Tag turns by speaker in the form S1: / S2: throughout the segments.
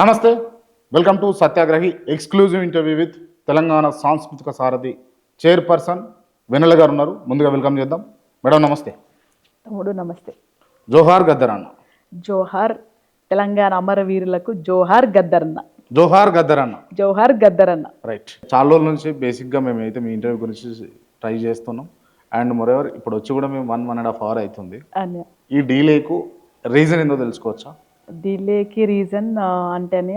S1: నమస్తే, welcome to సత్యాగ్రహి exclusive interview with Telangana సాంస్కృతిక సారథి chairperson వెన్నెల గారు ఉన్నారు. ముందుగా వెల్కమ్ చేద్దాం. మేడం నమస్తే.
S2: తమ్ముడు నమస్తే.
S1: జోహార్ గద్దరన్న.
S2: జోహార్ తెలంగాణ అమరవీరులకు జోహార్ గద్దరన్న.
S1: జోహార్ గద్దరన్న.
S2: జోహార్ గద్దరన్న.
S1: రైట్. చాలా రోజుల నుంచి బేసిక్గా మేమైతే మీ ఇంటర్వ్యూ గురించి ట్రై చేస్తున్నాం. అండ్ మోరెవర్ ఇప్పుడు వచ్చి కూడా మేము 1.5 hours అవుతుంది. ఈ డీలేకు రీజన్ ఏందో తెలుసుకోవచ్చా?
S2: డిలేకి రీజన్ అంటేనే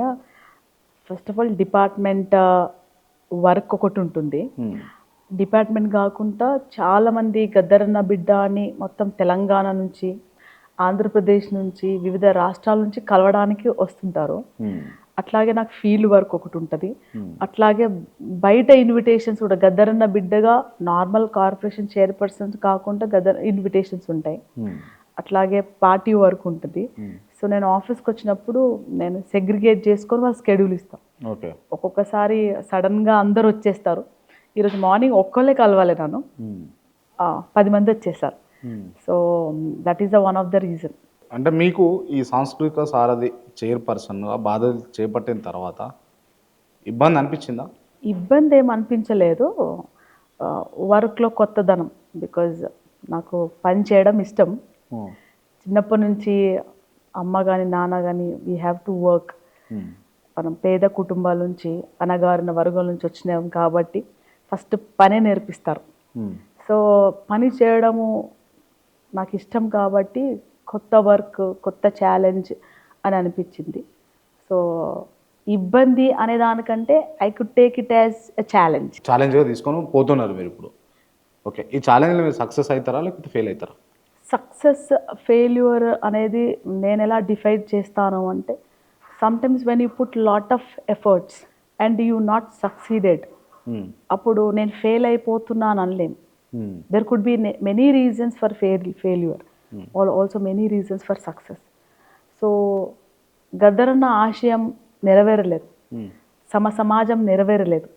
S2: first of all department work ఒకటి ఉంటుంది. డిపార్ట్మెంట్ కాకుండా చాలామంది గద్దరన్న బిడ్డ అని మొత్తం తెలంగాణ నుంచి, ఆంధ్రప్రదేశ్ నుంచి, వివిధ రాష్ట్రాల నుంచి కలవడానికి వస్తుంటారు. అట్లాగే నాకు ఫీల్డ్ వర్క్ ఒకటి ఉంటుంది. అట్లాగే బయట ఇన్విటేషన్స్ కూడా గద్దరన్న బిడ్డగా నార్మల్ కార్పొరేషన్ చైర్పర్సన్స్ కాకుండా ఇన్విటేషన్స్ ఉంటాయి. అట్లాగే పార్టీ వర్క్ ఉంటుంది. సో నేను ఆఫీస్కి వచ్చినప్పుడు నేను సెగ్రిగేట్ చేసుకొని వాళ్ళు స్కెడ్యూల్ ఇస్తాను. ఒక్కొక్కసారి సడన్గా అందరు వచ్చేస్తారు. ఈరోజు మార్నింగ్ ఒక్కళ్ళే కలవాలి, నన్ను 10 మంది వచ్చేసారు. So that is the one of the reason.
S1: అంటే మీకు ఈ సాంస్కృతిక సారథి చైర్పర్సన్ బాధ్యతలు చేపట్టిన తర్వాత ఇబ్బంది అనిపించిందా?
S2: ఇబ్బంది ఏం అనిపించలేదు. వర్క్లో కొత్తదనం, బికాజ్ నాకు పని చేయడం ఇష్టం. చిన్నప్పటి నుంచి అమ్మ కానీ నాన్న కానీ వీ హ్యావ్ టు వర్క్. మనం పేద కుటుంబాల నుంచి, అనగారిన వర్గాల నుంచి వచ్చినాం కాబట్టి ఫస్ట్ పనే నేర్పిస్తారు. సో పని చేయడము నాకు ఇష్టం కాబట్టి కొత్త వర్క్, కొత్త ఛాలెంజ్ అని అనిపించింది. సో ఇబ్బంది అనే దానికంటే I could take it as a ఛాలెంజ్గా
S1: తీసుకొని పోతున్నారు మీరు ఇప్పుడు. ఓకే, ఈ ఛాలెంజ్లో మీరు సక్సెస్ అవుతారా లేకపోతే ఫెయిల్ అవుతారా?
S2: సక్సెస్ ఫెయిల్యూర్ అనేది నేను ఎలా డిఫైడ్ చేస్తాను అంటే, sometimes when you put lot of efforts and you not succeeded, అప్పుడు నేను ఫెయిల్ అయిపోతున్నాను అనలేం. There could be many reasons for failure, also many reasons for success. So గద్దరన్న ఆశయం నెరవేరలేదు, సమాజం నెరవేరలేదు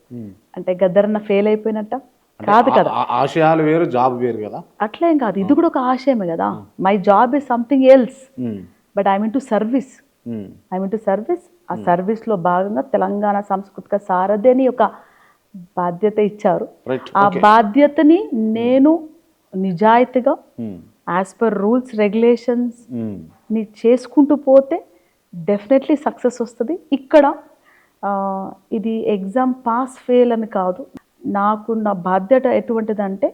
S2: అంటే గద్దరన్న ఫెయిల్ అయిపోయినట్ట కాదు కదా.
S1: ఆశయాలు వేరు, జాబ్ వేరు కదా.
S2: అట్లేం కాదు, ఇది కూడా ఒక ఆశయమే కదా. My job is something else, but I mean to service. ఆ సర్వీస్లో భాగంగా తెలంగాణ సాంస్కృతిక సారథి అని ఒక బాధ్యత ఇచ్చారు. ఆ బాధ్యతని నేను నిజాయితీగా యాజ్ పర్ రూల్స్ రెగ్యులేషన్స్ ని చేసుకుంటూ పోతే డెఫినెట్లీ సక్సెస్ వస్తుంది. ఇక్కడ ఇది ఎగ్జామ్ పాస్ ఫెయిల్ అని కాదు. నాకు నా బాధ్యత ఎటువంటిదంటే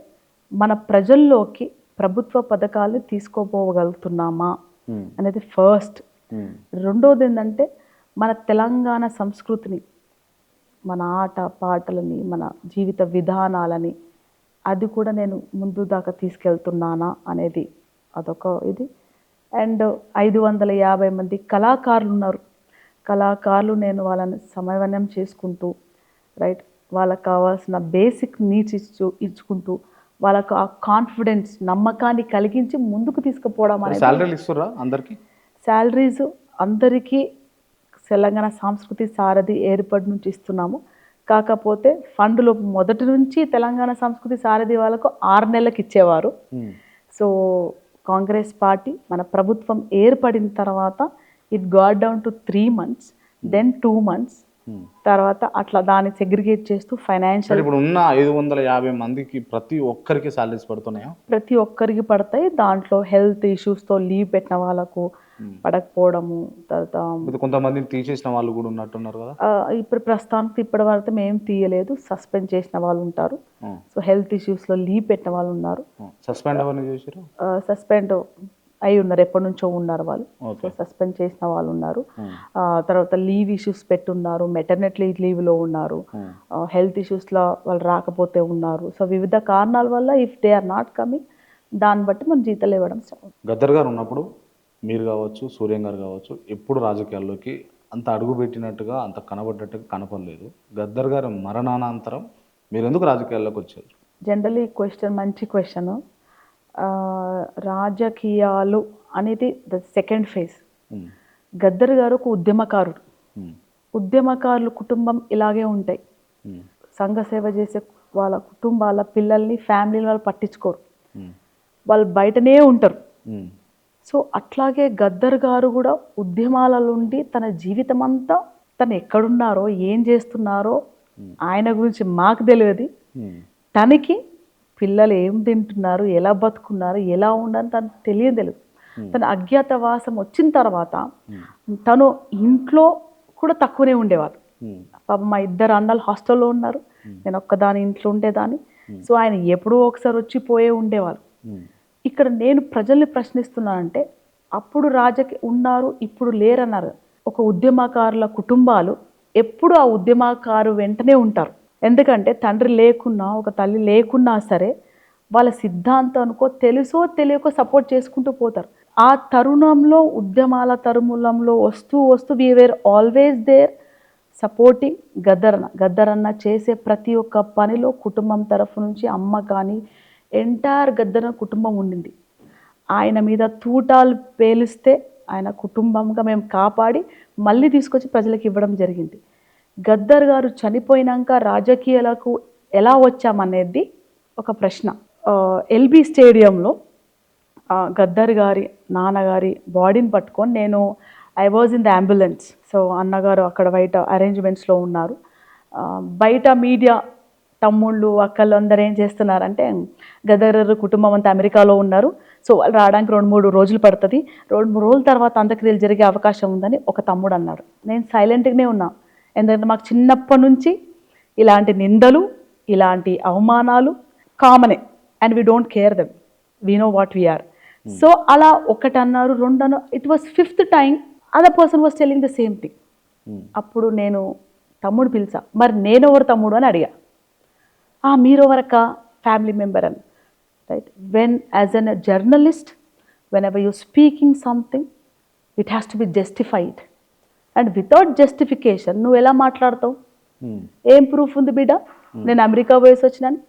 S2: మన ప్రజల్లోకి ప్రభుత్వ పథకాలు తీసుకోపోగలుగుతున్నామా అనేది ఫస్ట్. రెండోది ఏంటంటే మన తెలంగాణ సంస్కృతిని, మన ఆట పాటలని, మన జీవిత విధానాలని అది కూడా నేను ముందు దాకా తీసుకెళ్తున్నానా అనేది అదొక ఇది. అండ్ 550 మంది కళాకారులు ఉన్నారు. కళాకారులు నేను వాళ్ళని సమన్వయం చేసుకుంటూ, రైట్, వాళ్ళకి కావాల్సిన బేసిక్ నీడ్స్ ఇచ్చుకుంటూ వాళ్ళకు ఆ కాన్ఫిడెన్స్, నమ్మకాన్ని కలిగించి ముందుకు తీసుకుపోవడం అనేది. శాలరీస్ అందరికీ తెలంగాణ సాంస్కృతిక సారథి ఏర్పాటు నుంచి ఇస్తున్నాము. కాకపోతే ఫండ్లో మొదటి నుంచి తెలంగాణ సంస్కృతి సారథి వాళ్ళకు 6 నెలలకు ఇచ్చేవారు. సో కాంగ్రెస్ పార్టీ మన ప్రభుత్వం ఏర్పడిన తర్వాత it got down to 3 months, then 2 months, తర్వాత అట్లా దాన్ని సెగ్రిగేట్ చేస్తూ ఫైనాన్షియల్.
S1: ఇప్పుడు ఉన్న 550 మందికి ప్రతి ఒక్కరికి సాలరీస్ పడుతున్నాయా?
S2: ప్రతి ఒక్కరికి పడతాయి. దాంట్లో హెల్త్ ఇష్యూస్తో లీవ్ పెట్టిన వాళ్ళకు పడకపోవడము, తర్వాత
S1: కొంతమందిని తీసేసిన వాళ్ళు కూడా ఉన్నట్టున్నారు కదా.
S2: ఇప్పుడు ప్రస్తుతానికి ఇప్పటి వరకు మేము తీయలేదు, సస్పెండ్ చేసిన వాళ్ళు ఉంటారు. సో హెల్త్ ఇష్యూస్లో లీవ్ పెట్టిన వాళ్ళు ఉన్నారు. సస్పెండ్ అయి ఉన్నారు, ఎప్పటి నుంచో ఉన్నారు వాళ్ళు. సో సస్పెండ్ చేసిన వాళ్ళు ఉన్నారు. తర్వాత లీవ్ ఇష్యూస్ పెట్టున్నారు, మెటర్నిటీ లీవ్లో ఉన్నారు, హెల్త్ ఇష్యూస్లో వాళ్ళు రాకపోతే ఉన్నారు. సో వివిధ కారణాల వల్ల if they are not coming, దాన్ని బట్టి మనం జీతాలు ఇవ్వడం.
S1: గద్దర్ గారు ఉన్నప్పుడు మీరు కావచ్చు, సూర్యం గారు కావచ్చు, ఎప్పుడు రాజకీయాల్లోకి అంత అడుగు పెట్టినట్టుగా, అంత కనబడ్డట్టుగా కనపడలేదు. గద్దర్ గారు మరణానంతరం మీరు ఎందుకు రాజకీయాల్లోకి వచ్చారు?
S2: జనరల్లీ క్వశ్చన్ మంచి క్వశ్చన్. రాజకీయాలు అనేది ద సెకండ్ ఫేజ్. గద్దర్ గారు ఒక ఉద్యమకారుడు. ఉద్యమకారుల కుటుంబం ఇలాగే ఉంటాయి. సంఘ సేవ చేసే వాళ్ళ కుటుంబాల పిల్లల్ని, ఫ్యామిలీని వాళ్ళు పట్టించుకోరు, వాళ్ళు బయటనే ఉంటారు. సో అట్లాగే గద్దర్ గారు కూడా ఉద్యమాల నుండి తన జీవితం అంతా తను ఎక్కడున్నారో ఏం చేస్తున్నారో ఆయన గురించి మాకు తెలియదు. తనకి పిల్లలు ఏం తింటున్నారు, ఎలా బతుకున్నారు, ఎలా ఉండని తనకు తెలియదు. తన అజ్ఞాతవాసం వచ్చిన తర్వాత తను ఇంట్లో కూడా తక్కువనే ఉండేవారు. పాప మా ఇద్దరు అన్నలు హాస్టల్లో ఉన్నారు, నేను ఒక్కదాని ఇంట్లో ఉండేదాన్ని. సో ఆయన ఎప్పుడో ఒకసారి వచ్చి పోయే ఉండేవారు. ఇక్కడ నేను ప్రజల్ని ప్రశ్నిస్తున్నానంటే అప్పుడు ఉన్నారు, ఇప్పుడు లేరన్నారు. ఒక ఉద్యమకారుల కుటుంబాలు ఎప్పుడు ఆ ఉద్యమకారు వెంటనే ఉంటారు. ఎందుకంటే తండ్రి లేకున్నా, ఒక తల్లి లేకున్నా సరే వాళ్ళ సిద్ధాంతం అనుకో తెలుసో తెలియకో సపోర్ట్ చేసుకుంటూ పోతారు. ఆ తరుణంలో ఉద్యమాల తరుణంలో వస్తూ వస్తూ we were always there supporting గద్దరన్న చేసే ప్రతి ఒక్క పనిలో కుటుంబం తరఫు నుంచి అమ్మ కానీ ఎంటైర్ గద్దరన్న కుటుంబం ఉండింది. ఆయన మీద తూటాలు పేలిస్తే ఆయన కుటుంబంగా మేము కాపాడి మళ్ళీ తీసుకొచ్చి ప్రజలకు ఇవ్వడం జరిగింది. గద్దర్ గారు చనిపోయినాక రాజకీయాలకు ఎలా వచ్చామనేది ఒక ప్రశ్న. ఎల్బీ స్టేడియంలో గద్దర్ గారి నాన్నగారి బాడీని పట్టుకొని I was in the ambulance. So అన్నగారు అక్కడ బయట అరేంజ్మెంట్స్లో ఉన్నారు. బయట మీడియా తమ్ముళ్ళు అక్కలు అందరూ ఏం చేస్తున్నారంటే గద్దర్ కుటుంబం అంతా అమెరికాలో ఉన్నారు, సో వాళ్ళు రావడానికి 2-3 రోజులు పడుతుంది, 2-3 రోజుల తర్వాత అంత్యక్రియలు జరిగే అవకాశం ఉందని ఒక తమ్ముడు అన్నాడు. నేను సైలెంట్గానే ఉన్నా, ఎందుకంటే మాకు చిన్నప్పటి నుంచి ఇలాంటి నిందలు, ఇలాంటి అవమానాలు కామనే, and we don't care them, we know what we're. So అలా ఒకటి అన్నారు, 2 అన్నారు, it was 5th time other person was telling the same thing. అప్పుడు నేను తమ్ముడు పిలిచా, మరి నేనెవరు తమ్ముడు అని అడిగా. మీరెవరక్క? ఫ్యామిలీ మెంబర్ అని. Right, when as an journalist whenever you speaking something it has to be justified, and without justification నువ్వు ఎలా మాట్లాడతావు? ఏం ప్రూఫ్ ఉంది బిడ్డ? నేను అమెరికా పోయేసి వచ్చినాను,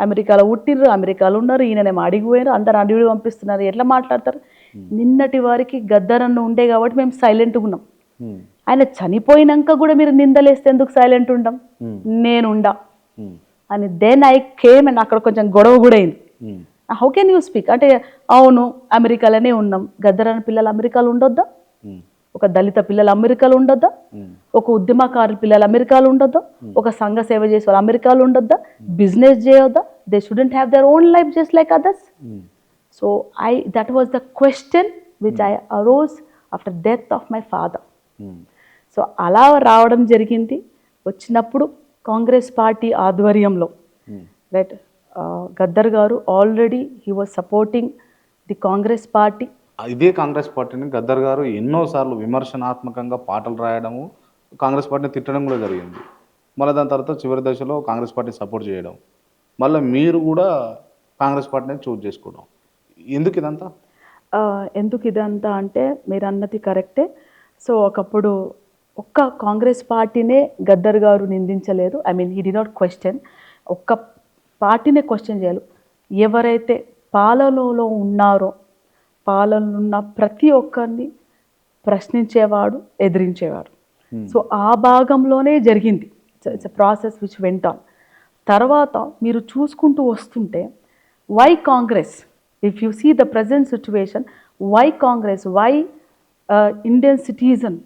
S2: అమెరికాలో పుట్టిర్రు, అమెరికాలో ఉన్నారు, ఈయననేమో అడిగిపోయారు, అందరు అడిగి పంపిస్తున్నారు, ఎట్లా మాట్లాడతారు? నిన్నటి వారికి గద్దరన్న ఉండే కాబట్టి మేము సైలెంట్గా ఉన్నాం. ఆయన చనిపోయినాక కూడా మీరు నిందలేస్తే ఎందుకు సైలెంట్ ఉండం? నేనుండా అని దెన్ ఐ కేమ్, అండ్ అక్కడ కొంచెం గొడవ కూడా అయింది. హౌ కెన్ యూ స్పీక్ అంటే, అవును అమెరికాలోనే ఉన్నాం, గద్దరన్న పిల్లలు అమెరికాలో ఉండొద్దా? ఒక దళిత పిల్లలు అమెరికాలో ఉండొద్దా? ఒక ఉద్యమకారుల పిల్లలు అమెరికాలో ఉండొద్దా? ఒక సంఘ సేవ చేసే వాళ్ళు అమెరికాలో ఉండొద్దా? బిజినెస్ చేయొద్దా? They shouldn't have their own life just like others. So that was the question which I arose after death of my father. So అలా రావడం జరిగింది. వచ్చినప్పుడు కాంగ్రెస్ పార్టీ ఆధ్వర్యంలో right, Gaddar garu already he was supporting the Congress party.
S1: ఇదే కాంగ్రెస్ పార్టీని గద్దర్ గారు ఎన్నోసార్లు విమర్శనాత్మకంగా పాటలు రాయడము, కాంగ్రెస్ పార్టీని తిట్టడం కూడా జరిగింది. మళ్ళీ దాని తర్వాత చివరి దశలో కాంగ్రెస్ పార్టీ సపోర్ట్ చేయడం, మళ్ళీ మీరు కూడా కాంగ్రెస్ పార్టీని చూజ్ చేసుకోవడం, ఎందుకు ఇదంతా?
S2: ఎందుకు ఇదంతా అంటే మీరు అన్నది కరెక్టే. సో ఒకప్పుడు ఒక్క కాంగ్రెస్ పార్టీనే గద్దర్ గారు నిందించలేదు. I mean he did not question. ఒక్క పార్టీనే క్వశ్చన్ చేయాలి. ఎవరైతే పాలనలో ఉన్నారో పాలనున్న ప్రతి ఒక్కరిని ప్రశ్నించేవాడు, ఎదిరించేవాడు. సో ఆ భాగంలోనే జరిగింది. It's a process which went on. తర్వాత మీరు చూసుకుంటూ వస్తుంటే why Congress, if you see the present situation, why Congress, why Indian citizen,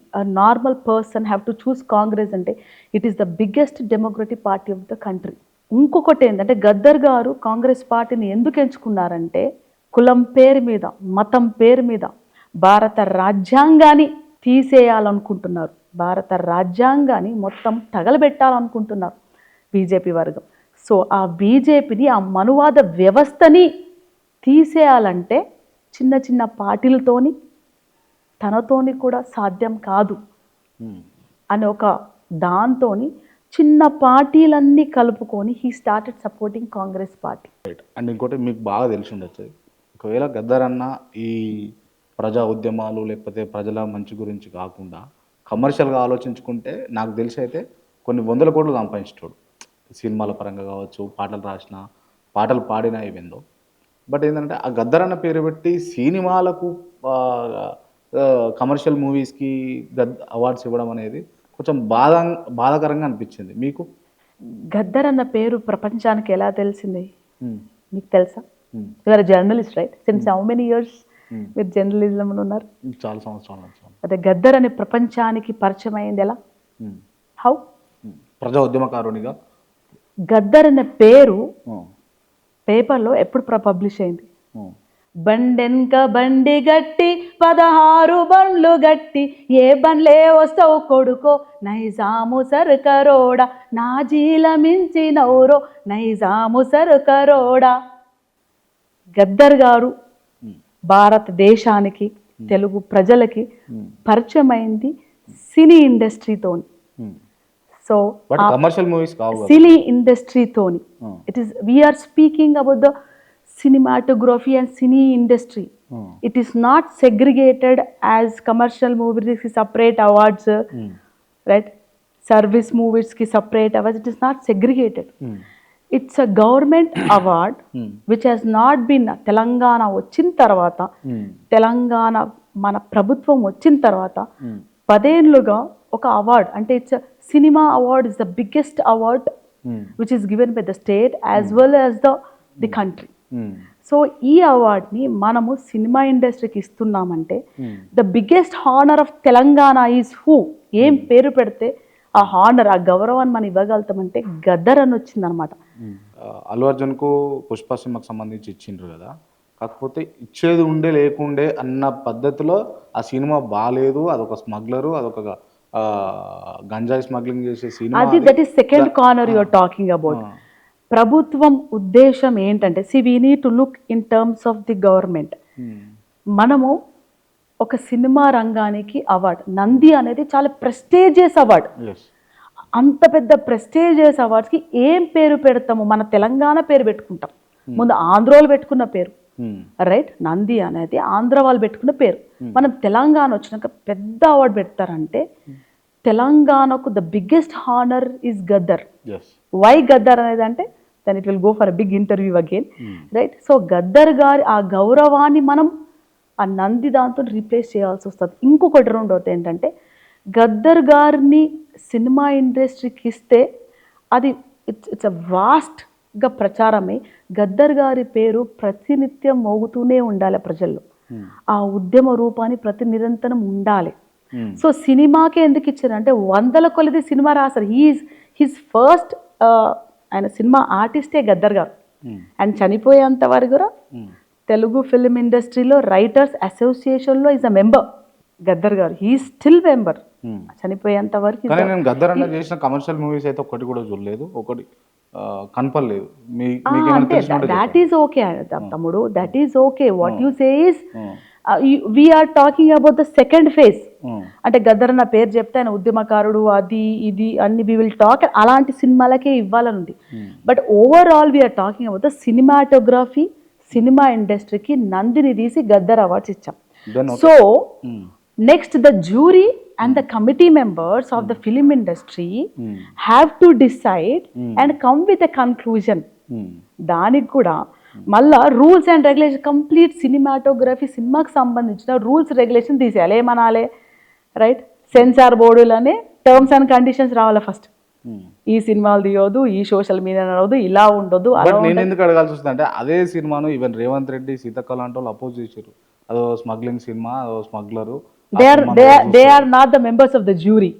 S2: normal person have to choose Congress అంటే it is the biggest democratic party of the country. ఇంకొకటి ఏంటంటే గద్దర్ గారు కాంగ్రెస్ పార్టీని ఎందుకు ఎంచుకున్నారంటే కులం పేరు మీద, మతం పేరు మీద భారత రాజ్యాంగాన్ని తీసేయాలనుకుంటున్నారు, భారత రాజ్యాంగాన్ని మొత్తం తగలబెట్టాలనుకుంటున్నారు బీజేపీ వర్గం. సో ఆ బీజేపీని, ఆ మనువాద వ్యవస్థని తీసేయాలంటే చిన్న చిన్న పార్టీలతోని తనతోని కూడా సాధ్యం కాదు అని ఒక దాంతోని చిన్న పార్టీలన్నీ కలుపుకొని he started supporting Congress party.
S1: And ఇంకోటి మీకు బాగా తెలిసి ఉండొచ్చు, ఒకవేళ గద్దర్ అన్న ఈ ప్రజా ఉద్యమాలు లేకపోతే ప్రజల మంచి గురించి కాకుండా కమర్షియల్గా ఆలోచించుకుంటే నాకు తెలిసి అయితే కొన్ని 100 కోట్లు సంపాదించేటోడు, సినిమాల పరంగా కావచ్చు, పాటలు రాసిన, పాటలు పాడినా ఇవేందో. బట్ ఏంటంటే ఆ గద్దర్ అన్న పేరు పెట్టి సినిమాలకు కమర్షియల్ మూవీస్కి అవార్డ్స్ ఇవ్వడం అనేది కొంచెం బాధాకరంగా అనిపించింది మీకు?
S2: గద్దర్ అన్న పేరు ప్రపంచానికి ఎలా తెలిసింది మీకు తెలుసా? You are journalist right, since how many years మీరు జర్నలిజంలో ఉన్నారు.
S1: చాలా సంవత్సరాల నుంచి.
S2: అదే గద్దర్ అనే ప్రపంచానికి పరిచయం అయింది ఎలా? హౌ?
S1: ప్రజా ఉద్యమకారునిగా.
S2: గద్దర్ అనే పేరు పేపర్లో ఎప్పుడు పబ్లిష్ అయింది? బండెన్క బండి గట్టి 16 బండ్లు గట్టి ఏ బండ్లే వస్తావు కొడుకో నైజాము సర్కరోడా నా జీల మించి నౌరో నైజాము సర్కరోడా. గద్దర్ గారు భారతదేశానికి తెలుగు ప్రజలకి పరిచయం అయింది సినీ ఇండస్ట్రీతోని. సో
S1: కమర్షియల్ మూవీస్ కావు,
S2: సినీ ఇండస్ట్రీతోని. It is we're speaking about the cinematography and cine industry. It is not segregated as commercial movies ki separate awards, right? Service movies ki separate awards. It is not segregated. It's a government award which has not been Telangana వచ్చిన తర్వాత తెలంగాణ మన ప్రభుత్వం వచ్చిన తర్వాత 10 ఏళ్లుగా ఒక award అంటే it's cinema award is the biggest award which is given by the state as well as the country. So ఈ అవార్డ్ని మనము సినిమా ఇండస్ట్రీకి ఇస్తున్నామంటే the biggest honour of Telangana is who. ఏం పేరు పెడితే ఆ హానర్ ఆ గౌరవాన్ని మనం ఇవ్వగలుగుతామంటే గద్దర్ అని వచ్చిందనమాట.
S1: అల్లు అర్జున్కు పుష్ప సినిమాకి సంబంధించి ఇచ్చిండ్రు కదా, కాకపోతే ఇచ్చేది ఉండే లేకుండే అన్న పద్ధతిలో ఆ సినిమా బాగాలేదు, అదొక స్మగ్లరు, అదొక గంజాయి స్మగ్లింగ్ చేసే సినిమా.
S2: అది that is second corner you're talking about. ప్రభుత్వం ఉద్దేశం ఏంటంటే we need to look in terms of the government. మనము ఒక సినిమా రంగానికి అవార్డ్ నంది అనేది చాలా ప్రెస్టీజియస్ అవార్డ్. అంత పెద్ద ప్రెస్టీజియస్ అవార్డ్స్కి ఏం పేరు పెడతాము? మన తెలంగాణ పేరు పెట్టుకుంటాం. ముందు ఆంధ్రోలు పెట్టుకున్న పేరు, రైట్? నంది అనేది ఆంధ్ర వాళ్ళు పెట్టుకున్న పేరు. మనం తెలంగాణ వచ్చినాక పెద్ద అవార్డు పెడతారంటే తెలంగాణకు the biggest honour is Gaddar. Why Gaddar అనేది అంటే then it will go for a big interview again, right? So Gaddar గారి ఆ గౌరవాన్ని మనం ఆ నంది దాంతో రీప్లేస్ చేయాల్సి వస్తుంది. ఇంకొకటి రెండోది ఏంటంటే గద్దర్ గారిని సినిమా ఇండస్ట్రీకి ఇస్తే అది ఇట్స్ అ వాస్ట్గా ప్రచారమై గద్దర్ గారి పేరు ప్రతినిత్యం మోగుతూనే ఉండాలి ప్రజల్లో. ఆ ఉద్యమ రూపాన్ని ప్రతి నిరంతరం ఉండాలి. సో సినిమాకే ఎందుకు ఇచ్చారంటే 100 కొలది సినిమా రాశారు. హీస్ ఫస్ట్ ఆయన సినిమా ఆర్టిస్టే గద్దర్ గారు. అండ్ చనిపోయేంత వరకు కూడా తెలుగు ఫిల్మ్ ఇండస్ట్రీలో రైటర్స్ అసోసియేషన్లో is a member Gaddar garu. He still member చనిపోయేంత వరకు.
S1: నేను గద్దర్ అన్న చేసిన కమర్షియల్ మూవీస్ అయితే ఒకటి కూడా చూడలేదు, ఒకటి కనపడలేదు.
S2: దాట్ ఈస్ ఓకే తమ్ముడు, that is okay. What you say is we're talking about the second phase. అంటే గద్దర్ అన్న పేరు చెప్తే ఆయన ఉద్యమకారుడు అది ఇది అన్ని వి విల్ టాక్ అలాంటి సినిమాలకే ఇవ్వాలనుంది. But overall we're talking about the cinematography. Cinema ఇండస్ట్రీకి నందిని తీసి గద్దర్ అవార్డ్స్ ఇచ్చాం. So next the jury and the committee members of the film industry have to decide and come with a conclusion. దానికి కూడా మళ్ళా rules and regulation complete cinematography సినిమాకి సంబంధించిన rules regulation తీసేయాలి. ఏమనాలి, రైట్? సెన్సార్ బోర్డులోనే టర్మ్స్ అండ్ కండిషన్స్ రావాలి first. ఈ సినిమాలు తీయొద్దు, ఈ సోషల్ మీడియా నడవద్దు, ఇలా ఉండొద్దు.
S1: నేను ఎందుకు అడగాల్సి వస్తుంది అంటే అదే సినిమాను ఈవెన్ రేవంత్ రెడ్డి, సీతక్క లాంటి వాళ్ళు అపోజ్ చేశారు. అదో స్మగ్లింగ్ సినిమా, అదో smuggler.
S2: They are not the members of the jury.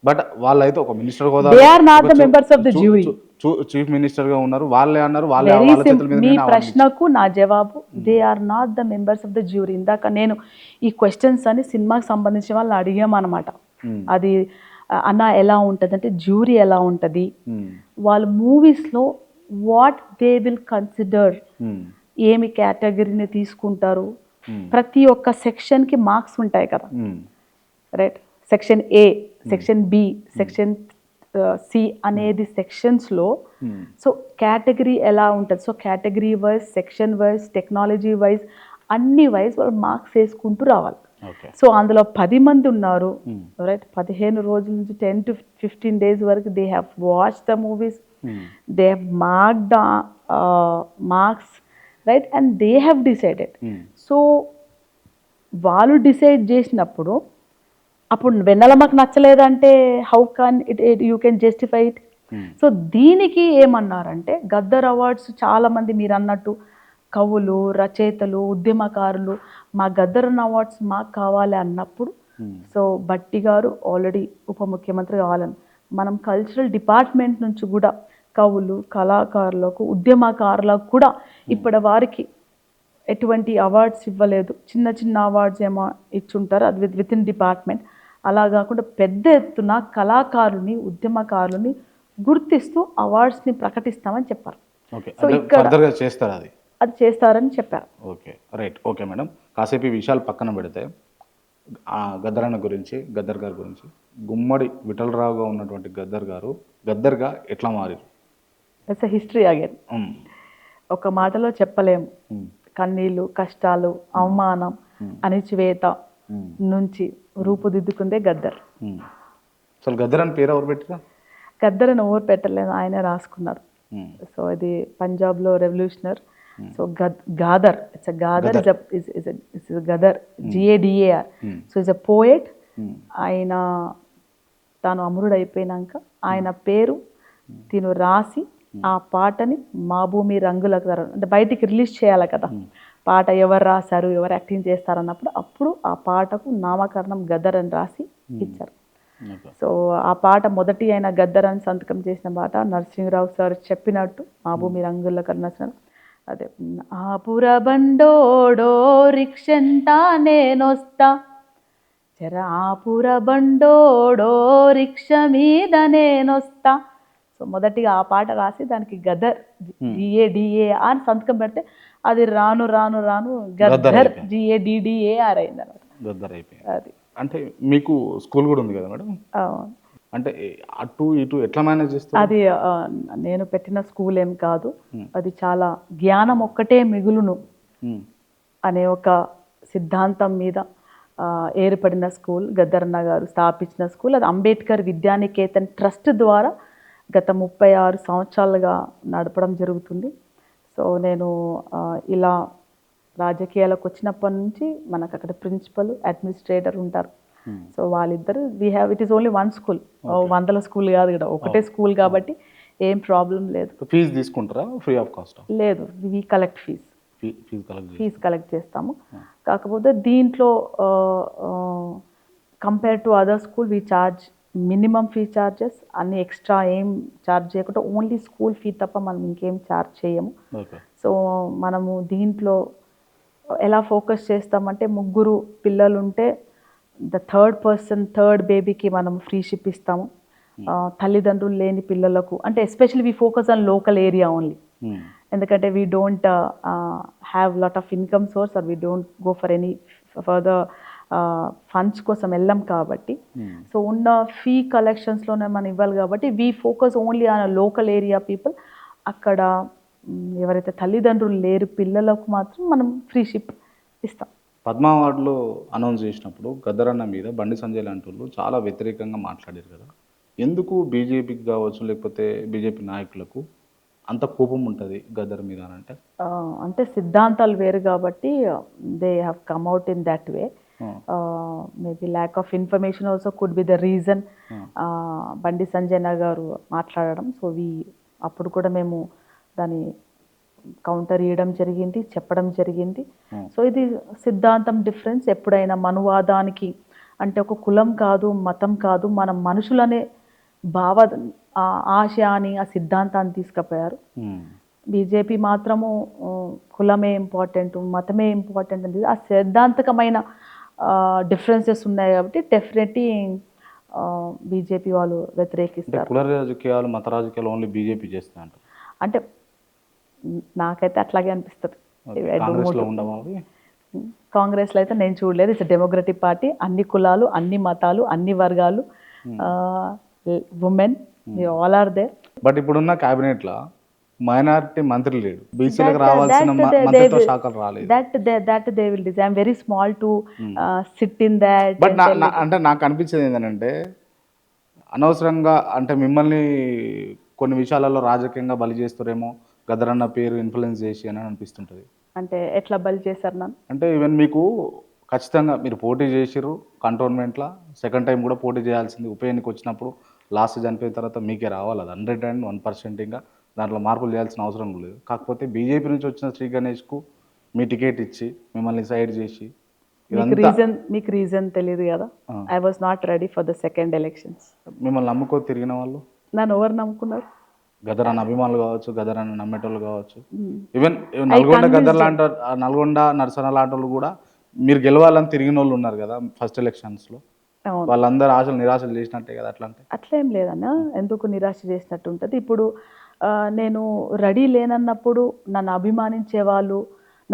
S1: But వాళ్ళైతే ఒక మినిస్టర్ హోదా,
S2: they are not the members of the jury.
S1: Chief minister గా ఉన్నారు. వాళ్ళే అన్నారు,
S2: మీ ప్రశ్నకు నా జవాబు they are not the members of the jury. ఇందాక నేను ఈ క్వశ్చన్స్ అని సినిమాకి సంబంధించిన వాళ్ళు అడిగామన్నమాట. అది అన్న ఎలా ఉంటుంది అంటే జ్యూరీ ఎలా ఉంటుంది, వాళ్ళ మూవీస్లో వాట్ దే విల్ కన్సిడర్, ఏమి కేటగిరీని తీసుకుంటారు. ప్రతి ఒక్క సెక్షన్కి మార్క్స్ ఉంటాయి కదా, right? Section A, section B, section C అనేది సెక్షన్స్లో. సో కేటగిరీ ఎలా ఉంటుంది, so category wise, section wise, technology wise, అన్ని వైజ్ వాళ్ళు మార్క్స్ వేసుకుంటూ రావాలి. సో అందులో 10 మంది ఉన్నారు, రైట్? 15 రోజుల నుంచి 10 to 15 days వరకు they have watch the movies, they have mark the marks, right? And they have decided. So వాళ్ళు డిసైడ్ చేసినప్పుడు అప్పుడు వెన్నెల మాకు నచ్చలేదంటే how can it you can justify it? So దీనికి ఏమన్నారంటే గద్దర్ అవార్డ్స్ చాలామంది మీరు అన్నట్టు కవులు, రచయితలు, ఉద్యమకారులు మా గద్దరన్ అవార్డ్స్ మాకు కావాలి అన్నప్పుడు సో భట్టి గారు ఆల్రెడీ ఉప ముఖ్యమంత్రి కావాలని మనం కల్చరల్ డిపార్ట్మెంట్ నుంచి కూడా కవులు, కళాకారులకు, ఉద్యమకారులకు కూడా ఇప్పటి వారికి ఎటువంటి అవార్డ్స్ ఇవ్వలేదు. చిన్న చిన్న అవార్డ్స్ ఏమో ఇచ్చుంటారు, అది విత్ ఇన్ డిపార్ట్మెంట్. అలా కాకుండా పెద్ద ఎత్తున కళాకారుని, ఉద్యమకారుని గుర్తిస్తూ అవార్డ్స్ని ప్రకటిస్తామని చెప్పారు.
S1: ఓకే,
S2: సో
S1: అంటే
S2: ఇక్కడ
S1: ఫర్దర్గా చేస్తారు అది.
S2: అది చేస్తారని చెప్పారు.
S1: Okay, right. ఓకే మేడం, కాసేపు ఈ విషయాలు పక్కన పెడితే గద్దరన్న గురించి, గద్దర్ గారి గురించి, గుమ్మడి విఠలరావుగా ఉన్నటువంటి గద్దర్ గారు గద్దర్గా ఎట్లా మారారు?
S2: It's a history again. ఒక మాటలో చెప్పలేము. కన్నీళ్ళు, కష్టాలు, అవమానం, అణిచివేత నుంచి రూపుదిద్దుకుందే గద్దర్.
S1: అసలు గద్దర్ అని పేరు ఎవరు పెట్టారా?
S2: గద్దర్ అని ఎవరు పెట్టలేదు, ఆయనే రాసుకున్నారు. సో ఇది పంజాబ్లో revolutionary. So Gadar, it's Gadar, is Gadar, GADAR. So is a poet. ఆయన తాను అమరుడు అయిపోయినాక ఆయన పేరు తిను రాసి ఆ పాటని మా భూమి రంగులకు అంటే బయటికి రిలీజ్ చేయాలి కదా. పాట ఎవరు రాశారు, ఎవరు యాక్టింగ్ చేస్తారు అన్నప్పుడు అప్పుడు ఆ పాటకు నామకరణం గద్దర్ అని రాసి ఇచ్చారు. సో ఆ పాట మొదటి అయిన గద్దర్ అని సంతకం చేసిన పాట నరసింహరావు సార్ చెప్పినట్టు మా భూమి రంగుల కన్నా అదే ఆపుర బండోడో రిక్షంటా నేనొస్తా, జర ఆపుర బండోడో రిక్ష మీద నేనొస్తా. సో మొదటిగా ఆ పాట రాసి దానికి గదర్ GADAR అని సంతకం పెడితే అది రాను రాను రాను గద్దర్ GADDAR అయింది అనమాట.
S1: గద్దర్ అయిపోయింది.
S2: అది
S1: అంటే మీకు స్కూల్ కూడా ఉంది కదా మేడం, అంటే అటు ఇటు ఎట్లా మేనేజ్ చేస్తారు?
S2: అది నేను పెట్టిన స్కూల్ ఏం కాదు, అది చాలా జ్ఞానం ఒక్కటే మిగులును అనే ఒక సిద్ధాంతం మీద ఏర్పడిన స్కూల్, గద్దరన్న గారు స్థాపించిన స్కూల్. అది అంబేద్కర్ విద్యానికేతన్ ట్రస్ట్ ద్వారా గత 36 సంవత్సరాలుగా నడపడం జరుగుతుంది. సో నేను ఇలా రాజకీయాలకు వచ్చినప్పటి నుంచి మనకు అక్కడ ప్రిన్సిపల్, అడ్మినిస్ట్రేటర్ ఉంటారు. సో వాళ్ళిద్దరు it is only one school, 100 school కాదు కదా, ఒకటే స్కూల్ కాబట్టి ఏం ప్రాబ్లం లేదు.
S1: ఫీజు తీసుకుంటారా? Free of cost?
S2: లేదు, వి కలెక్ట్ ఫీజు కలెక్ట్ చేస్తాము. కాకపోతే దీంట్లో compare to other school we charge minimum fee charges, అన్ని ఎక్స్ట్రా ఏం చార్జ్ చేయకుండా ఓన్లీ స్కూల్ ఫీ తప్ప మనం ఇంకేం చార్జ్ చేయము. సో మనము దీంట్లో ఎలా ఫోకస్ చేస్తామంటే, ముగ్గురు పిల్లలు ఉంటే థర్డ్ బేబీకి మనం ఫ్రీ షిప్ ఇస్తాము. తల్లిదండ్రులు లేని పిల్లలకు అంటే especially we focus on local area only. ఎందుకంటే we don't have lot of income source or we don't go for any further funds కోసం వెళ్ళాం కాబట్టి. సో ఉన్న ఫీ కలెక్షన్స్లోనే మనం ఇవ్వాలి కాబట్టి we focus only on local area people. అక్కడ ఎవరైతే తల్లిదండ్రులు లేరు పిల్లలకు మాత్రం మనం ఫ్రీ షిప్ ఇస్తాం.
S1: పద్మ అవార్డులో అనౌన్స్ చేసినప్పుడు గద్దరన్న మీద బండి సంజయ్ లాంటి వాళ్ళు చాలా వ్యతిరేకంగా మాట్లాడారు కదా. ఎందుకు బీజేపీకి కావచ్చు లేకపోతే బీజేపీ నాయకులకు అంత కోపం ఉంటుంది గద్దర్ మీద అని
S2: అంటే సిద్ధాంతాలు వేరు కాబట్టి they have come out in that way. Maybe lack of information also could be the reason Bandi Sanjay గారు మాట్లాడడం. సో అప్పుడు కూడా మేము దాన్ని కౌంటర్ ఇవ్వడం జరిగింది, చెప్పడం జరిగింది. సో ఇది సిద్ధాంతం డిఫరెన్స్. ఎప్పుడైనా మనువాదానికి అంటే ఒక కులం కాదు, మతం కాదు, మన మనుషులనే ఆశయాన్ని, ఆ సిద్ధాంతాన్ని తీసుకుపోయారు. బీజేపీ మాత్రము కులమే ఇంపార్టెంట్, మతమే ఇంపార్టెంట్ అనేది ఆ సిద్ధాంతకమైన డిఫరెన్సెస్ ఉన్నాయి కాబట్టి డెఫినెట్లీ బీజేపీ వాళ్ళు వ్యతిరేకిస్తారు.
S1: కుల రాజకీయాలు, మత రాజకీయాలు ఓన్లీ బీజేపీ చేస్తా
S2: అంటే నాకైతే అట్లాగే అనిపిస్తుంది. కాంగ్రెస్లో అయితే నేను చూడలేదు. ఇట్స్ డెమోక్రటిక్ పార్టీ, అన్ని కులాలు, అన్ని మతాలు, అన్ని వర్గాలు, women all are there.
S1: But ఇప్పుడున్న క్యాబినెట్లో మైనారిటీ మంత్రి లేడు, బీసీలకు రావాల్సిన మంత్రిత్వ శాఖలు రాలేదు.
S2: That they will decide. I am very small to SIT in that.
S1: But అంటే నాకు అనిపించేది ఏంటంటే అనవసరంగా అంటే మిమ్మల్ని కొన్ని విషయాలలో రాజకీయంగా బలి చేస్తారేమో గద్దరన్న పేరు ఇన్ఫ్లుయెన్స్ చేసి అని అనిపిస్తుంటుంది.
S2: అంటే ఎట్లా బలి చేశారు నన్ను
S1: అంటే ఈవెన్ మీకు ఖచ్చితంగా మీరు పోటీ చేసిర్రు కంటోన్మెంట్లో, సెకండ్ టైం కూడా పోటీ చేయాల్సింది. ఉప ఎన్నిక వచ్చినప్పుడు లాస్ట్ చనిపోయిన తర్వాత మీకే రావాలి, అది 101%. ఇంకా దాంట్లో మార్పులు చేయాల్సిన అవసరం లేదు. కాకపోతే బీజేపీ నుంచి వచ్చిన శ్రీ గణేష్కు మీ టికెట్ ఇచ్చి మిమ్మల్ని సైడ్ చేసి
S2: మీకు రీజన్ తెలియదు కదా. I was not ready for the second elections.
S1: మిమ్మల్ని నమ్ముకో తిరిగిన వాళ్ళు
S2: నన్ను ఎవరు నమ్ముకున్నారు?
S1: గదరాన్ని అభిమానులు కావచ్చు, గదరాన్ని నమ్మేటోళ్ళు కావచ్చు, ఈవెన్ నల్గొండ గదర్ లాంటి నల్గొండ నరసన లాంటి వాళ్ళు కూడా మీరు గెలవాలని తిరిగిన వాళ్ళు ఉన్నారు కదా ఫస్ట్ ఎలక్షన్స్లో. వాళ్ళందరూ ఆశలు నిరాశలు చేసినట్టే కదా.
S2: అట్లేం లేదన్న, ఎందుకు నిరాశ చేసినట్టు ఉంటుంది. ఇప్పుడు నేను రెడీ లేనన్నప్పుడు నన్ను అభిమానించే వాళ్ళు,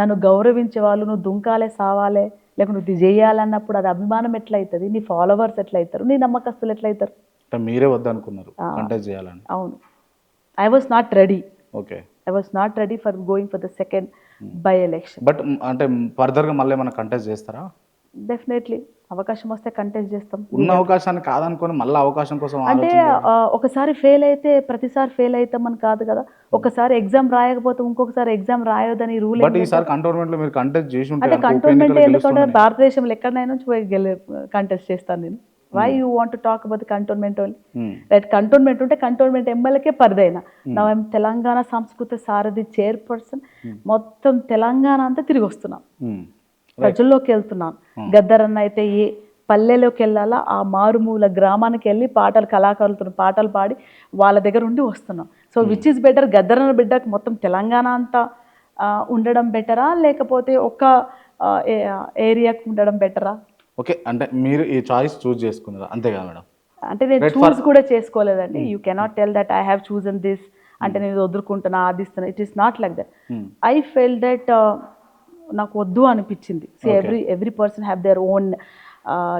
S2: నన్ను గౌరవించే వాళ్ళు, నువ్వు దుంకాలే సావాలే లేక నువ్వు ఇది చేయాలన్నప్పుడు అది అభిమానం ఎట్లయితుంది, నీ ఫాలోవర్స్ ఎట్లయితారు, నీ నమ్మకస్తులు ఎట్లయితారు?
S1: మీరే వద్దనుకున్నారు కంటెస్ట్ చేయాలని.
S2: అవును, I was not ready.
S1: Okay,
S2: I was not ready for going for the second by election.
S1: But అంటే ఫర్దర్గా మళ్ళీ ఏమైనా కంటెస్ట్ చేస్తారా?
S2: డెఫినెట్లీ అవకాశం వస్తే కంటెస్ట్ చేస్తాం.
S1: ఉన్న అవకాశాన్ని కాదనుకొని మళ్ళీ అవకాశం కోసం
S2: అంటే ఒకసారి ఫెయిల్ అయితే ప్రతిసారి ఫెయిల్ అవుతామని కాదు కదా. ఒకసారి ఎగ్జామ్ రాయకపోతే ఇంకొకసారి ఎగ్జామ్ రాయొద్దని రూల్.
S1: బట్ ఈసారి కంటోన్మెంట్ లో మీరు కంటెస్ట్ చేసి ఉంటే
S2: అంటే కంటోన్మెంట్ ఎందుకంటే భారతదేశంలో ఎక్కడైనా నుంచి పోయి కంటెస్ట్ చేస్తాను నేను. Why you want to talk about cantonment only? Right, cantonment ఉంటే కంటోన్మెంట్ ఎమ్మెల్యేకే పరిదైనా. నా తెలంగాణ సంస్కృతి సారథి చైర్పర్సన్, మొత్తం తెలంగాణ అంతా తిరిగి వస్తున్నాం, ప్రజల్లోకి వెళ్తున్నాను. గద్దరన్న అయితే ఏ పల్లెలోకి వెళ్ళాలా, ఆ మారుమూల గ్రామానికి వెళ్ళి కళాకారులతో పాటలు పాడి వాళ్ళ దగ్గర ఉండి వస్తున్నాం. సో విచ్ ఈస్ బెటర్, గద్దరన్న బిడ్డకు మొత్తం తెలంగాణ అంతా ఉండడం బెటరా, లేకపోతే ఒక్క ఏరియాకు ఉండడం బెటరా?
S1: ఓకే, అంటే మీరు ఈ చాయిస్ చూస్ చేసుకున్నారా, అంతేగా మేడం?
S2: అంటే నేను చూస్ కూడా చేసుకోలేదండి. You cannot tell that I have chosen this అంటే నేను వదులుకుంటున్నా ఆదిస్తున్నా. It is not like that. I felt that నాకు వద్దు అనిపించింది. So every person have their own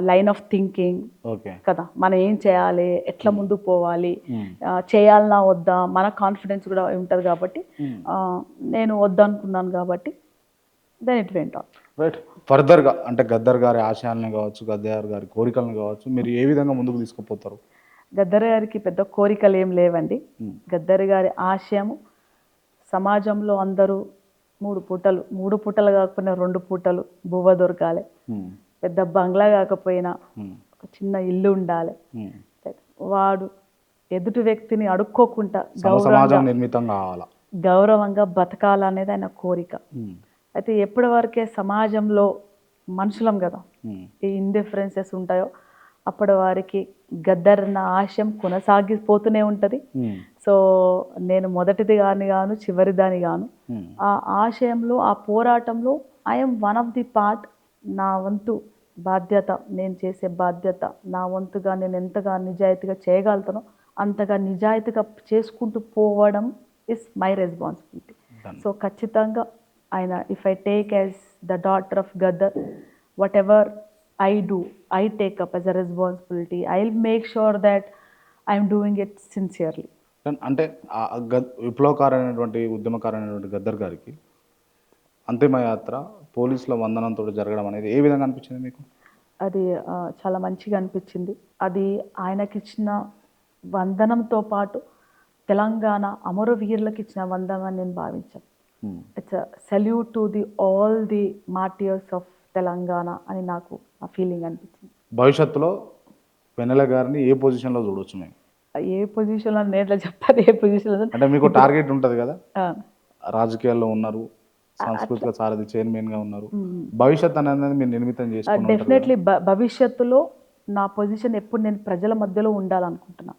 S2: line of thinking కదా. మనం ఏం చేయాలి, ఎట్లా ముందుకు పోవాలి, చేయాలన్నా వద్దా, మన కాన్ఫిడెన్స్ కూడా ఉంటుంది కాబట్టి నేను వద్దనుకున్నాను కాబట్టి then it went on.
S1: Right, ఫర్దర్గా అంటే గద్దర్ గారి ఆశయాలను కావచ్చు, గద్దర్ గారి కోరికలను కావచ్చు, మీరు ఏ విధంగా ముందుకు తీసుకుపోతారు?
S2: గద్దర్ గారికి పెద్ద కోరికలు ఏం లేవండి. గద్దర్ గారి ఆశయము సమాజంలో అందరూ మూడు పూటలు కాకపోయినా 2 పూటలు బువ్వ దొరకాలి, పెద్ద బంగ్లా కాకపోయినా ఒక చిన్న ఇల్లు ఉండాలి, వాడు ఎదుటి వ్యక్తిని అడుక్కోకుండా గౌరవంగా బతకాలనేది ఆయన కోరిక. అయితే ఎప్పటి వరకే సమాజంలో మనుషులం కదా, ఈ ఇండిఫరెన్సెస్ ఉంటాయో అప్పటి వారికి గద్దరన్న ఆశయం కొనసాగిపోతూనే ఉంటుంది. సో నేను మొదటిది గాను చివరిదాని గాను ఆ ఆశయంలో, ఆ పోరాటంలో I'm one of the part. నా వంతు బాధ్యత, నేను చేసే బాధ్యత, నా వంతుగా నేను ఎంతగా నిజాయితీగా చేయగలుగుతానో అంతగా నిజాయితీగా చేసుకుంటూ పోవడం ఇస్ మై రెస్పాన్సిబిలిటీ. సో ఖచ్చితంగా ఆయన, if I take as the daughter of Gaddar, what ever I do, I take up as a responsibility. I'll make sure that I'm doing it sincerely.
S1: అంటే విప్లవకారైనటువంటి ఉద్యమకారైనటువంటి గద్దర్ గారికి అంతిమయాత్ర పోలీసుల వందనంతో జరగడం అనేది ఏ విధంగా అనిపించింది మీకు?
S2: అది చాలా మంచిగా అనిపించింది. అది ఆయనకిచ్చిన వందనంతో పాటు తెలంగాణ అమరవీరులకు ఇచ్చిన వందనం అని నేను భావించాను. It's a salute to the all the martyrs of Telangana అని నాకు ఆ ఫీలింగ్ అనిపించింది.
S1: భవిష్యత్తులో వెన్నెల గారిని ఏ పొజిషన్లో చూడవచ్చు మేము?
S2: ఏ పొజిషన్లో నేను చెప్తాను, ఏ పొజిషన్లో
S1: అంటే మీకు టార్గెట్ ఉంటుంది కదా, రాజకీయాల్లో ఉన్నారు, సాంస్కృతిక సారథి చైర్మన్గా ఉన్నారు, భవిష్యత్ అనేది మీరు నిర్మితం చేసుకున్నారు.
S2: డెఫినెట్లీ భవిష్యత్తులో నా పొజిషన్ ఎప్పుడు నేను ప్రజల మధ్యలో ఉండాలనుకుంటున్నా.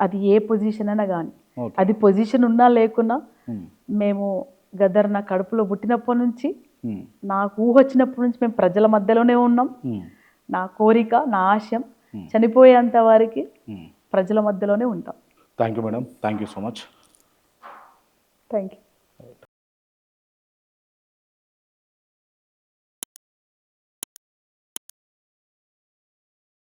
S2: అది ఏ పొజిషన్ అయినా కానీ, అది పొజిషన్ ఉన్నా లేకున్నా మేము గద్దర్ నా కడుపులో పుట్టినప్పటి నుంచి, నాకు ఊహ వచ్చినప్పటి నుంచి మేము ప్రజల మధ్యలోనే ఉన్నాం. నా కోరిక, నా ఆశయం చనిపోయేంత వారికి ప్రజల మధ్యలోనే ఉంటాం.
S1: Thank you madam, thank you so much.
S2: Thank you.